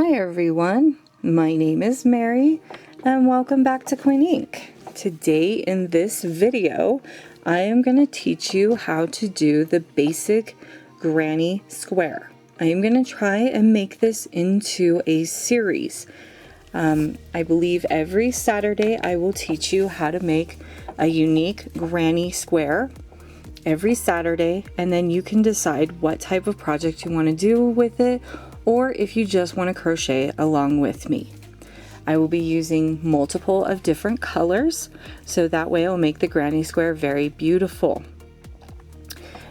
Hi everyone, my name is Mary and welcome back to Queen Ink. Today in this video I am going to teach you how to do the basic granny square. I am going to try and make this into a series. I believe every Saturday I will teach you how to make a unique granny square every Saturday, and then you can decide what type of project you want to do with it, or if you just want to crochet along with me. I will be using multiple of different colors, so that way I'll make the granny square very beautiful.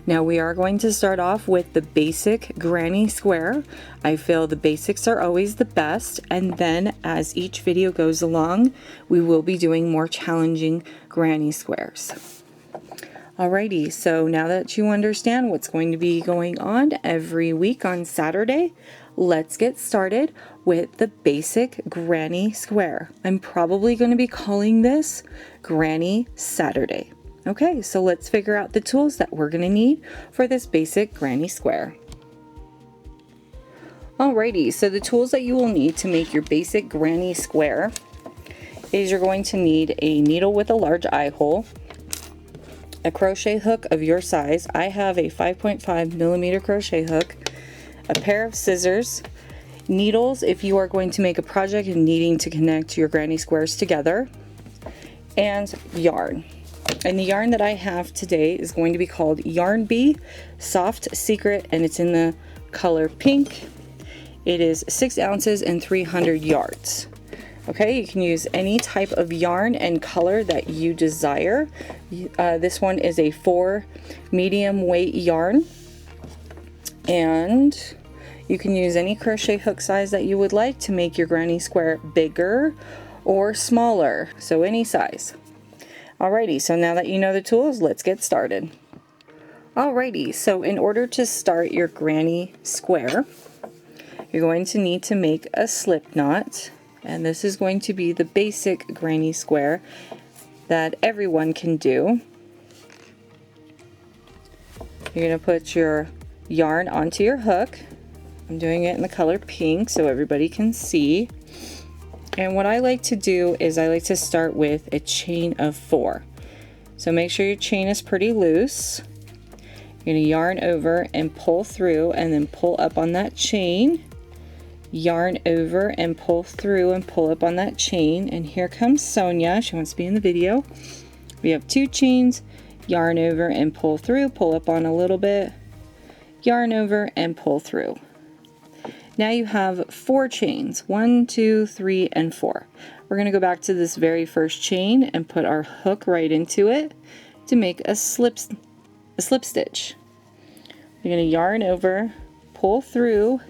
Now we are going to start off with the basic granny square. I feel the basics are always the best, and then as each video goes along, we will be doing more challenging granny squares. Alrighty, so now that you understand what's going to be going on every week on Saturday, let's get started with the basic granny square. I'm probably going to be calling this Granny Saturday. Okay, so let's figure out the tools that we're going to need for this basic granny square. Alrighty, so the tools that you will need to make your basic granny square is you're going to need a needle with a large eye hole, a crochet hook of your size. I have a 5.5 millimeter crochet hook, a pair of scissors, needles if you are going to make a project and needing to connect your granny squares together, and yarn. And the yarn that I have today is going to be called Yarn Bee Soft Secret, and it's in the color pink. It is 6 ounces and 300 yards. Okay, you can use any type of yarn and color that you desire. This one is a 4 medium weight yarn, and you can use any crochet hook size that you would like to make your granny square bigger or smaller, so any size. Alrighty, so now that you know the tools, let's get started. Alrighty, so in order to start your granny square, you're going to need to make a slip knot. And this is going to be the basic granny square that everyone can do. You're going to put your yarn onto your hook. I'm doing it in the color pink so everybody can see. And what I like to do is I like to start with a chain of 4. So make sure your chain is pretty loose. You're going to yarn over and pull through, and then pull up on that chain. Yarn over and pull through and pull up on that chain, and here comes Sonia. She wants to be in the video. We have 2 chains, yarn over and pull through, pull up on a little bit, yarn over and pull through. Now you have 4 chains, 1, 2, 3, and 4. We're going to go back to this very first chain and put our hook right into it to make a slip stitch. You're going to yarn over, pull through,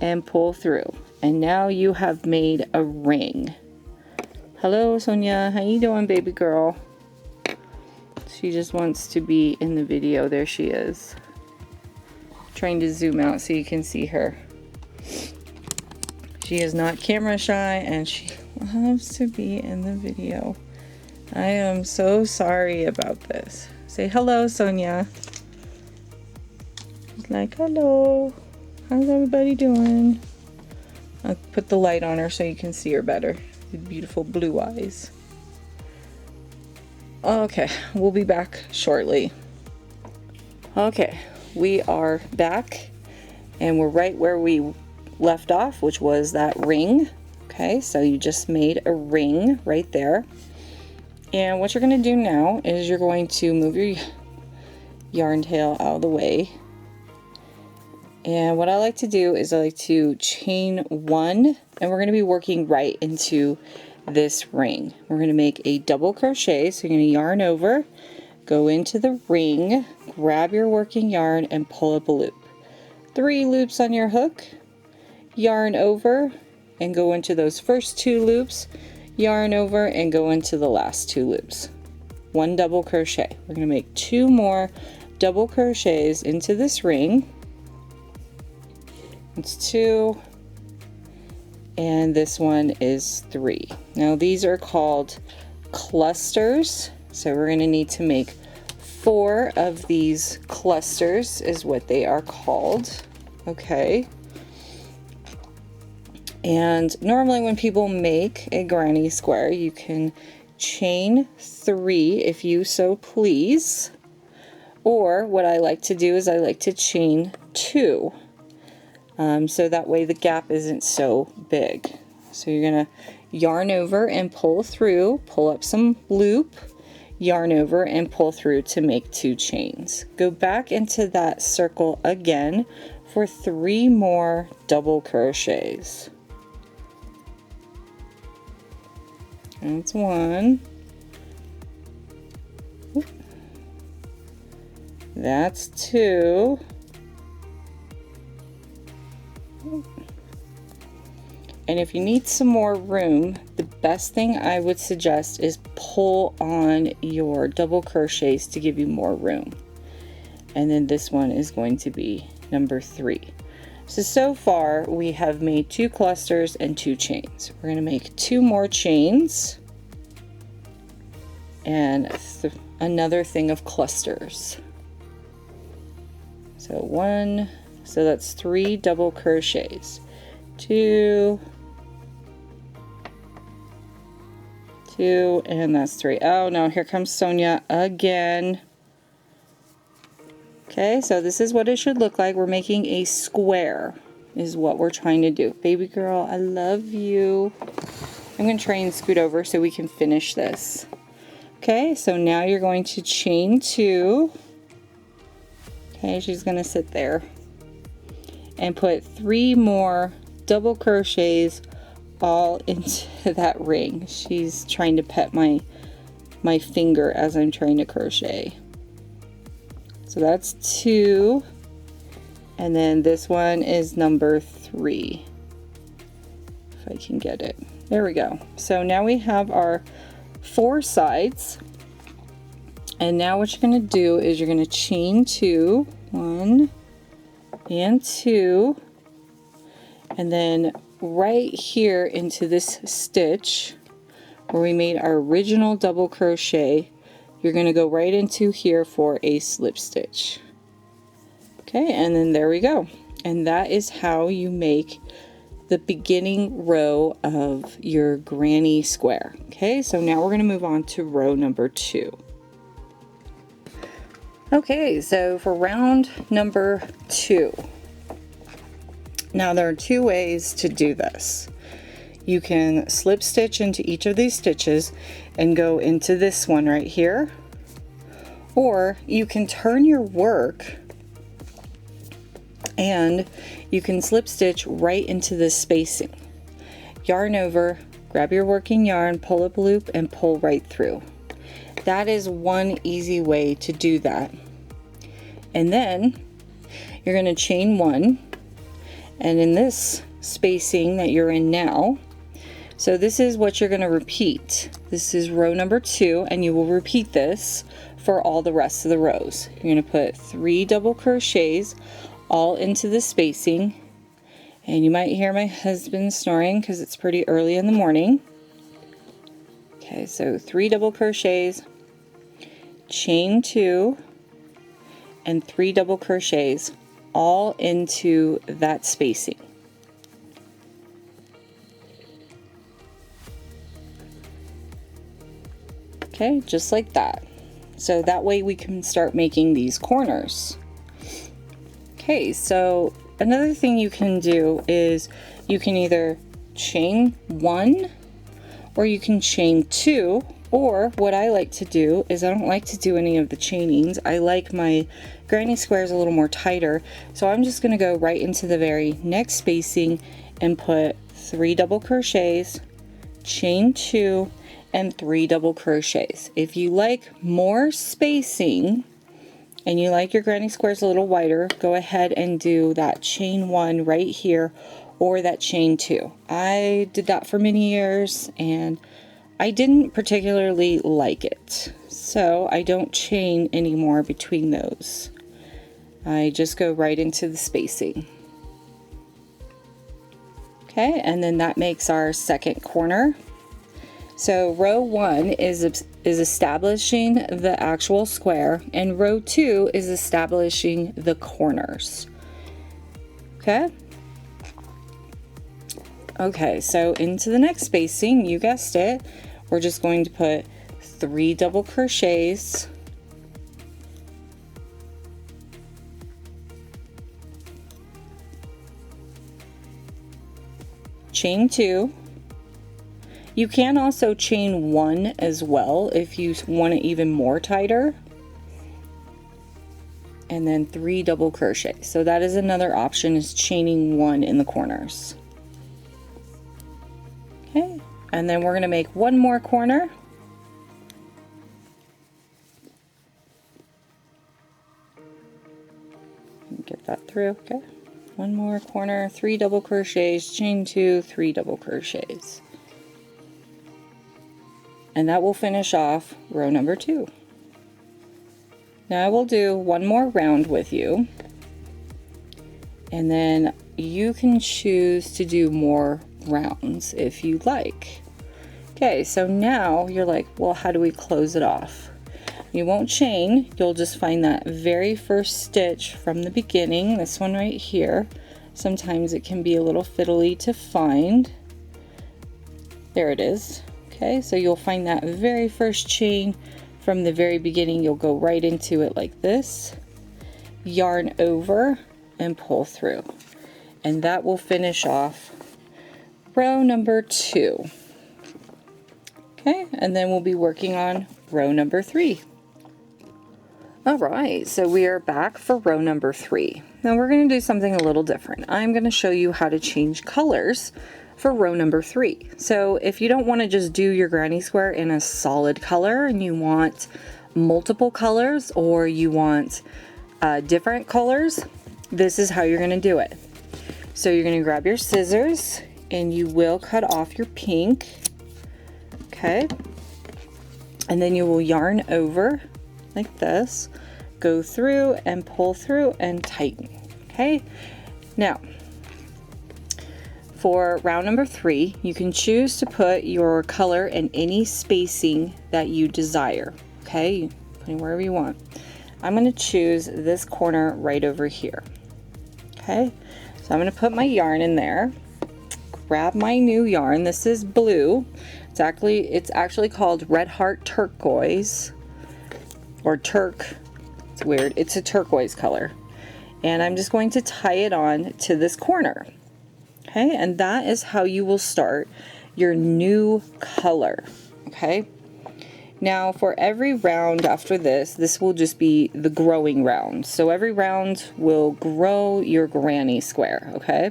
and pull through, and now you have made a ring. Hello Sonia, how you doing, baby girl? She just wants to be in the video. There she is. Trying to zoom out so you can see her. She is not camera shy and she loves to be in the video. I am so sorry about this. Say hello, Sonia. She's like, hello. How's everybody doing? I'll put the light on her so you can see her better. The beautiful blue eyes. Okay, we'll be back shortly. Okay, we are back and we're right where we left off, which was that ring. Okay, so you just made a ring right there. And what you're going to do now is you're going to move your yarn tail out of the way. And what I like to do is I like to chain 1, and we're going to be working right into this ring. We're going to make a double crochet, so you're going to yarn over, go into the ring, grab your working yarn, and pull up a loop. 3 loops on your hook, yarn over, and go into those first 2 loops, yarn over, and go into the last 2 loops. 1 double crochet. We're going to make 2 more double crochets into this ring. It's 2, and this one is 3. Now these are called clusters, so we're going to need to make 4 of these clusters is what they are called. Okay, And normally when people make a granny square, you can chain 3 if you so please. Or what I like to do is I like to chain 2. So that way the gap isn't so big. So you're going to yarn over and pull through, pull up some loop, yarn over and pull through to make 2 chains. Go back into that circle again for 3 more double crochets. That's 1. That's 2. And if you need some more room, the best thing I would suggest is pull on your double crochets to give you more room. And then this one is going to be number 3. So far we have made 2 clusters and 2 chains. We're going to make 2 more chains and another thing of clusters. So 1, so that's 3 double crochets. 2, and that's 3. Oh no, here comes Sonia again. Okay, so this is what it should look like. We're making a square is what we're trying to do. Baby girl, I love you. I'm going to try and scoot over so we can finish this. Okay, so now you're going to chain 2. Okay, she's going to sit there and put 3 more double crochets all into that ring. She's trying to pet my finger as I'm trying to crochet. So that's 2, and then this one is number 3. If I can get it. There we go. So now we have our 4 sides, and now what you're going to do is you're going to chain 2, 1 and 2, and then right here into this stitch where we made our original double crochet, you're going to go right into here for a slip stitch. Okay, and then there we go. And that is how you make the beginning row of your granny square. Okay, so now we're going to move on to row number 2. Okay, so for round number 2, now there are 2 ways to do this. You can slip stitch into each of these stitches and go into this one right here, or you can turn your work and you can slip stitch right into this spacing. Yarn over, grab your working yarn, pull up a loop and pull right through. That is one easy way to do that. And then you're going to chain 1, and in this spacing that you're in now, so this is what you're going to repeat. This is row number 2, and you will repeat this for all the rest of the rows. You're going to put 3 double crochets all into the spacing, and you might hear my husband snoring because it's pretty early in the morning. Okay, so 3 double crochets, chain 2, and 3 double crochets all into that spacing. Okay, just like that. So that way we can start making these corners. Okay, so another thing you can do is you can either chain 1 or you can chain 2, or what I like to do is I don't like to do any of the chainings. I like my granny squares a little more tighter, so I'm just going to go right into the very next spacing and put 3 double crochets, chain 2, and 3 double crochets. If you like more spacing and you like your granny squares a little wider, go ahead and do that chain 1 right here or that chain 2. I did that for many years and I didn't particularly like it, so I don't chain anymore between those. I just go right into the spacing. Okay, and then that makes our second corner. So row 1 is establishing the actual square, and row 2 is establishing the corners. Okay? Okay, so into the next spacing, you guessed it, we're just going to put 3 double crochets, chain 2. You can also chain 1 as well if you want it even more tighter, and then 3 double crochets. So that is another option, is chaining 1 in the corners. Okay, and then we're going to make one more corner. Get that through. Okay, one more corner, 3 double crochets, chain 2, 3 double crochets, and that will finish off row number 2. Now I will do one more round with you, and then you can choose to do more rounds if you like. Okay, so now you're like, well, how do we close it off? You won't chain, you'll just find that very first stitch from the beginning, this one right here. Sometimes it can be a little fiddly to find. There it is. Okay, so you'll find that very first chain from the very beginning. You'll go right into it like this, yarn over and pull through, and that will finish off row number 2. Okay, and then we'll be working on row number 3. All right, so we are back for row number 3. Now we're going to do something a little different. I'm going to show you how to change colors for row number 3. So if you don't want to just do your granny square in a solid color and you want multiple colors, or you want different colors, this is how you're going to do it. So you're going to grab your scissors and you will cut off your pink. Okay, and then you will yarn over like this, go through and pull through and tighten. Okay, now for round number 3, you can choose to put your color in any spacing that you desire. Okay, put it wherever you want. I'm going to choose this corner right over here. Okay, so I'm going to put my yarn in there, grab my new yarn. This is blue. It's actually called Red Heart Turquoise, or Turk. It's weird. It's a turquoise color. And I'm just going to tie it on to this corner. Okay, and that is how you will start your new color. Okay, now for every round after this, this will just be the growing round. So every round will grow your granny square. Okay,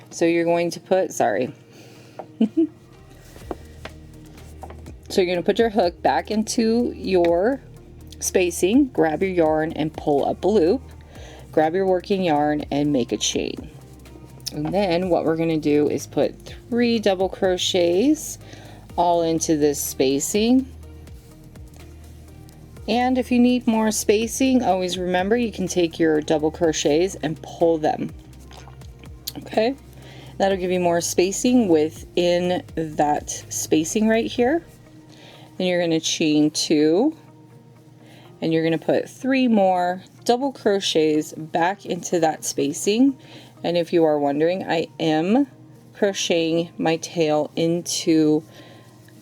so you're going to put, sorry. So you're going to put your hook back into your spacing, grab your yarn and pull up a loop, grab your working yarn and make a chain. And then what we're going to do is put 3 double crochets all into this spacing. And if you need more spacing, always remember you can take your double crochets and pull them. Okay, that'll give you more spacing within that spacing right here. Then you're going to chain 2, and you're going to put 3 more double crochets back into that spacing. And if you are wondering, I am crocheting my tail into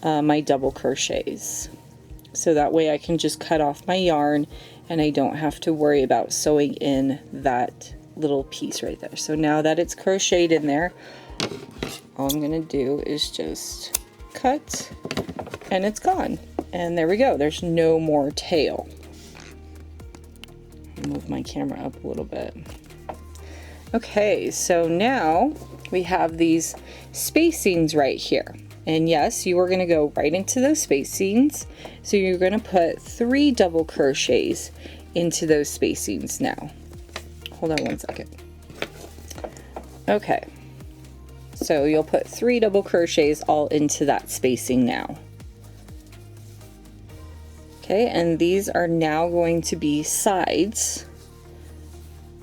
my double crochets, so that way I can just cut off my yarn and I don't have to worry about sewing in that little piece right there. So now that it's crocheted in there, all I'm going to do is just cut, and it's gone. And there we go, there's no more tail. Move my camera up a little bit. Okay, so now we have these spacings right here. And yes, you are going to go right into those spacings. So you're going to put 3 double crochets into those spacings now. Hold on one second. Okay, so you'll put 3 double crochets all into that spacing now. Okay, and these are now going to be sides.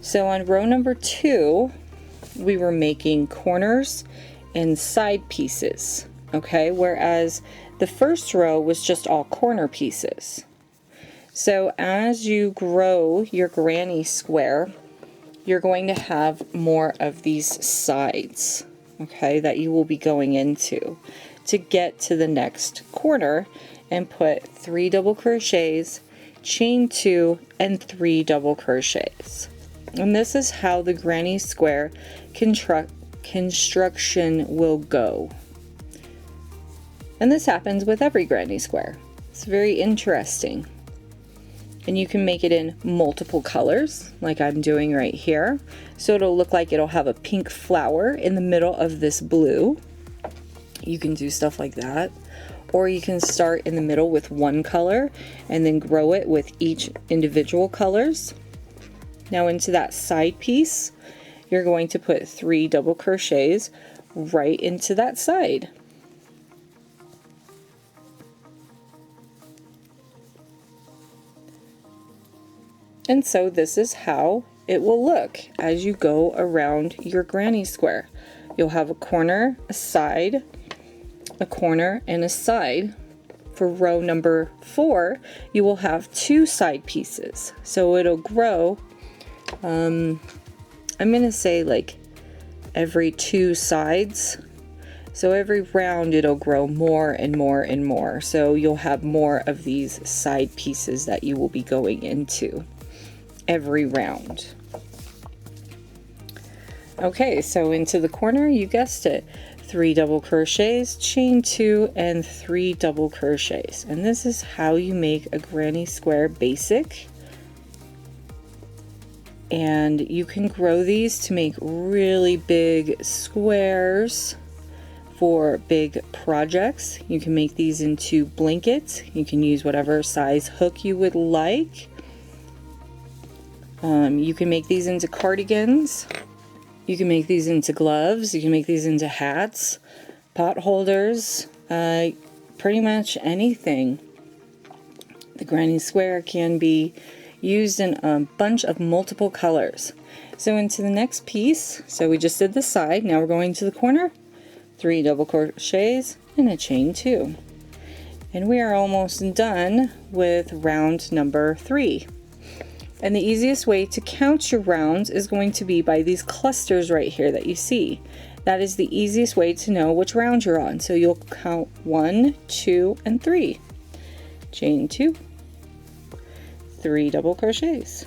So on row number 2, we were making corners and side pieces. Okay, whereas the first row was just all corner pieces. So as you grow your granny square, you're going to have more of these sides. okay, that you will be going into to get to the next corner, and put 3 double crochets, chain 2, and 3 double crochets. And this is how the granny square construction will go. And this happens with every granny square. It's very interesting. And you can make it in multiple colors, like I'm doing right here. So it'll look like it'll have a pink flower in the middle of this blue. You can do stuff like that. Or you can start in the middle with one color and then grow it with each individual colors. Now into that side piece, you're going to put 3 double crochets right into that side. And so this is how it will look as you go around your granny square. You'll have a corner, a side, a corner, and a side. For row number 4, you will have 2 side pieces. So it'll grow, I'm gonna say like every 2 sides. So every round it'll grow more and more and more. So you'll have more of these side pieces that you will be going into every round. Okay, so into the corner, you guessed it, 3 double crochets, chain 2, and 3 double crochets. And this is how you make a granny square basic. And you can grow these to make really big squares for big projects. You can make these into blankets. You can use whatever size hook you would like. You can make these into cardigans. You can make these into gloves. You can make these into hats, pot holders, pretty much anything. The granny square can be used in a bunch of multiple colors. So into the next piece, so we just did the side, now we're going to the corner, 3 double crochets and a chain 2. And we are almost done with round number 3. And the easiest way to count your rounds is going to be by these clusters right here that you see. That is the easiest way to know which round you're on. So you'll count 1, 2, and 3. Chain 2, 3 double crochets.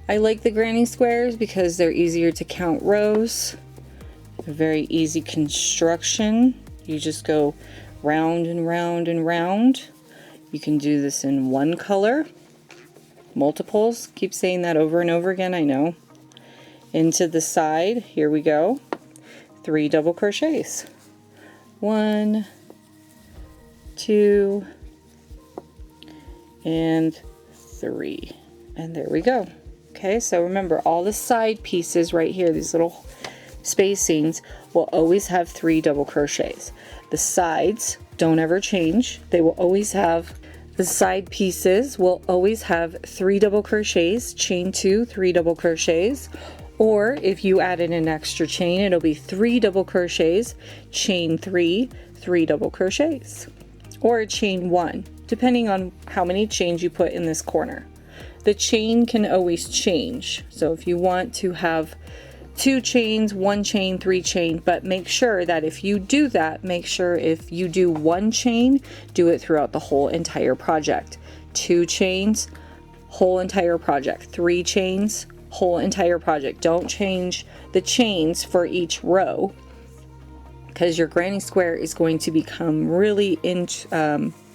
I like the granny squares because they're easier to count rows. A very easy construction. You just go round and round and round. You can do this in one color. Multiples, keep saying that over and over again, I know. Into the side, here we go, 3 double crochets, 1, 2, and 3, and there we go. Okay, so remember all the side pieces right here, these little spacings, will always have 3 double crochets. The sides don't ever change. They will always have, the side pieces will always have 3 double crochets, chain 2, 3 double crochets, or if you added an extra chain, it'll be 3 double crochets, chain 3, 3 double crochets, or a chain 1, depending on how many chains you put in this corner. The chain can always change. So if you want to have 2 chains, 1 chain, 3 chain, but make sure that if you do that, make sure if you do 1 chain, do it throughout the whole entire project. 2 chains, whole entire project. 3 chains, whole entire project. Don't change the chains for each row, because your granny square is going to become really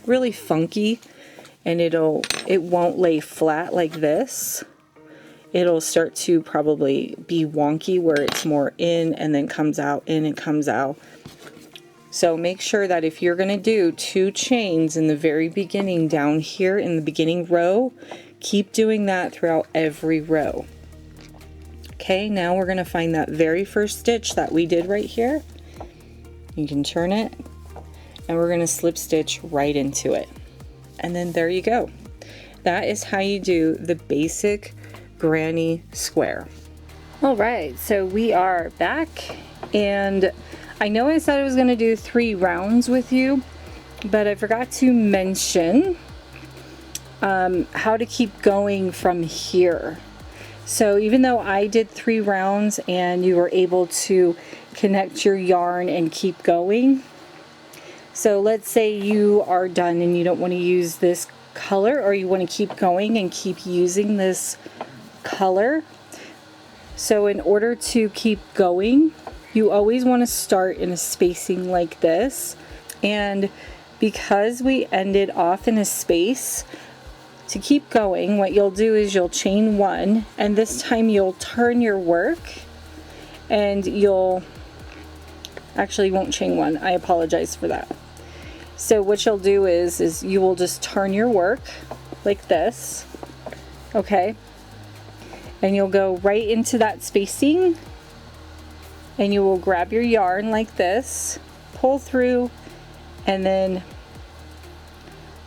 really funky, and it won't lay flat like this. It'll start to probably be wonky where it's more in and then comes out, in and comes out. So make sure that if you're going to do 2 chains in the very beginning down here in the beginning row, keep doing that throughout every row. Okay, now we're going to find that very first stitch that we did right here. You can turn it, and we're going to slip stitch right into it. And then there you go. That is how you do the basic granny square. All right, so we are back, and I know I said I was going to do 3 rounds with you, but I forgot to mention how to keep going from here. So even though I did 3 rounds and you were able to connect your yarn and keep going, so let's say you are done and you don't want to use this color, or you want to keep going and keep using this color. So in order to keep going, you always want to start in a spacing like this. And because we ended off in a space, to keep going, what you'll do is you'll chain 1, and this time you'll turn your work, and you won't chain 1. I apologize for that. So what you'll do is you will just turn your work like this, okay? And you'll go right into that spacing, and you will grab your yarn like this, pull through, and then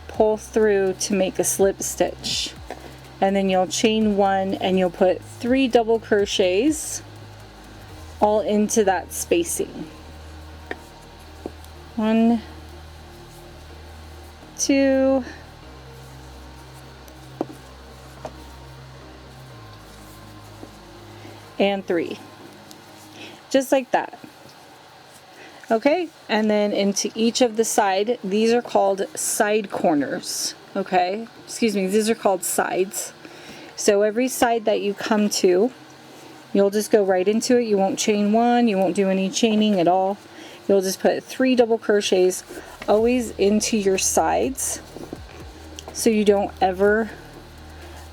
pull through to make a slip stitch. And then you'll chain 1 and you'll put 3 double crochets all into that spacing. 1, 2, and 3, just like that. Okay, and then into each of the side, these are called side corners. Okay, excuse me, these are called sides. So every side that you come to, you'll just go right into it. You won't chain 1, you won't do any chaining at all. You'll just put 3 double crochets always into your sides, so you don't ever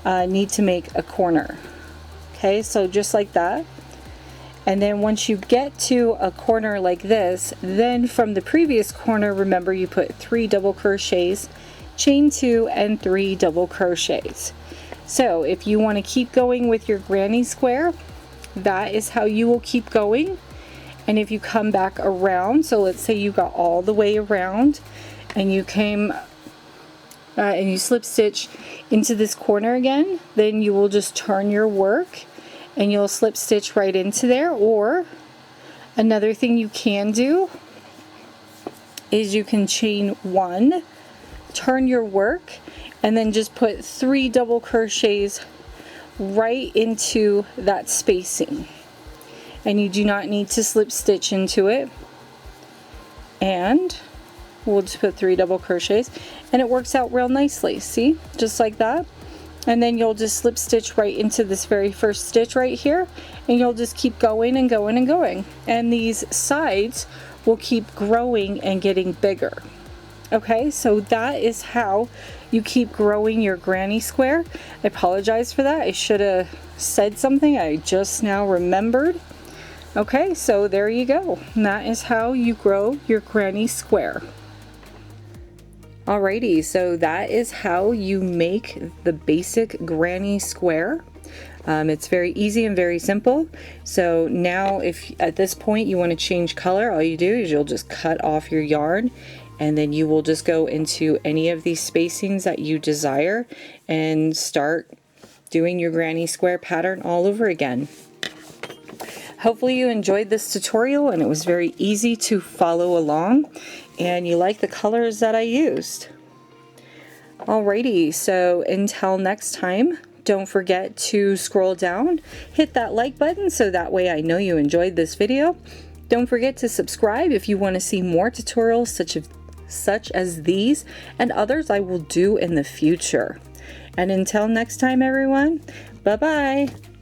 need to make a corner. Okay, so just like that. And then once you get to a corner like this, then from the previous corner, remember you put 3 double crochets, chain 2 and 3 double crochets. So if you want to keep going with your granny square, that is how you will keep going. And if you come back around, so let's say you got all the way around and you came and you slip stitch into this corner again, then you will just turn your work and you'll slip stitch right into there. Or another thing you can do is you can chain 1, turn your work, and then just put 3 double crochets right into that spacing. And you do not need to slip stitch into it. And we'll just put 3 double crochets, and it works out real nicely. See, just like that. And then you'll just slip stitch right into this very first stitch right here, and you'll just keep going and going and going. And these sides will keep growing and getting bigger. Okay, so that is how you keep growing your granny square. I apologize for that. I should have said something. I just now remembered. Okay, so there you go. And that is how you grow your granny square. Alrighty, so that is how you make the basic granny square. It's very easy and very simple. So now if at this point you want to change color, all you do is you'll just cut off your yarn, and then you will just go into any of these spacings that you desire and start doing your granny square pattern all over again. Hopefully you enjoyed this tutorial and it was very easy to follow along, and you like the colors that I used. Alrighty, so until next time, don't forget to scroll down, hit that like button so that way I know you enjoyed this video. Don't forget to subscribe if you want to see more tutorials such as these and others I will do in the future. And until next time everyone, bye bye!